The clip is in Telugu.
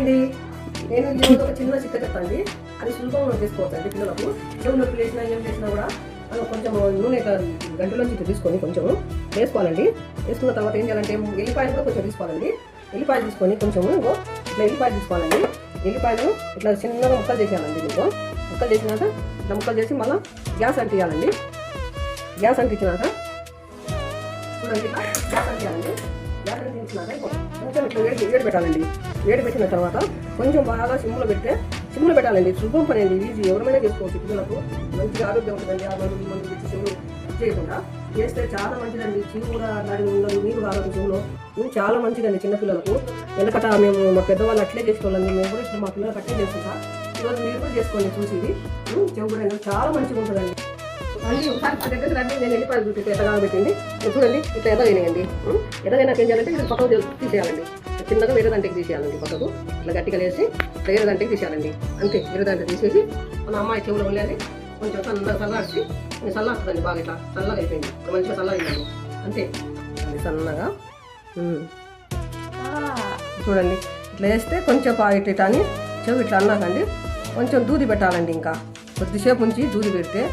అండి. నేను ఈరోజు ఒక చిన్న చిక్క చెప్తాండి. అది సులభంగా చేసుకోవచ్చు అండి. పిల్లలకు చెవు నొప్పి లేసినా ఏం చేసినా కూడా కొంచెం నూనె గంటలోంచి ఇట్లా తీసుకొని కొంచెం వేసుకోవాలండి. వేసుకున్న తర్వాత ఏం చేయాలంటే ఎల్లిపాయలు కూడా కొంచెం తీసుకోవాలండి. ఎల్లిపాయలు తీసుకొని కొంచెం ఇట్లా ఎల్లిపాయలు తీసుకోవాలండి. ఎల్లిపాయలు ఇట్లా చిన్నగా ముక్కలు చేసేయాలండి. మీకు ముక్కలు చేసినాక ఇట్లా ముక్కలు చేసి మళ్ళీ గ్యాస్ అంటియాలండి. గ్యాస్ అంటించినాక చూడండి, ఇట్లా గ్యాస్ అంటియాలండి. గ్యాస్ అంటించినాక కొంచెం ఇట్లా వేడి పెట్టాలండి. వేడి పెట్టిన తర్వాత కొంచెం బాగా సిమ్లో పెట్టాలండి. శుభ్రం పని అండి, ఈజీ, ఎవరైనా చేసుకోవచ్చు. పిల్లలకు మంచిగా ఆరోగ్యం ఉంటుందండి. ఆ మందు పెట్టి చెవులు చేయకుండా చేస్తే చాలా మంచిదండి. చెవు కూడా దాడి ఉండదు, నీరు కాదు చెవులో. చాలా మంచిదండి చిన్నపిల్లలకు. వెనకట మేము మా పెద్దవాళ్ళు అట్లే చేసుకోవాలండి. మేము కూడా ఇప్పుడు మా పిల్లలకు అట్లే చేసుకుంటా. ఈరోజు మీరు కూడా చేసుకోండి చూసి. ఇది చెవు కూడా చాలా మంచిగా ఉంటుందండి. మళ్ళీ ఒకసారి దగ్గర రండి, నేను వెళ్ళిపోయి చూపి ఎట్టగా పెట్టింది. చూడండి, ఇట్లా ఎదగైనాయండి. ఎదగైనాక ఏం చేయాలంటే ఇది పక్కకు తీసేయాలండి. చిన్నగా వేరే దాంట్లోకి తీసేయాలండి. పక్కకు ఇట్లా గట్టిగా వేసి వేరే దాంట్లోకి తీసేయాలండి. అంతే, వేరే దాంట్లో తీసేసి మన అమ్మాయి చెవులో వెళ్ళాలి. కొంచెం సన్నగా చల్లార్చి చల్లారుతుందండి. బాగా ఇట్లా చల్లగా అయిపోయింది. మంచిగా చల్లగా అంతే సన్నగా. చూడండి, ఇట్లా వేస్తే కొంచెం ఇట్లా అని చెవు ఇట్లా అన్నాకండి కొంచెం దూది పెట్టాలండి. ఇంకా కొద్దిసేపు ఉంచి దూది పెడితే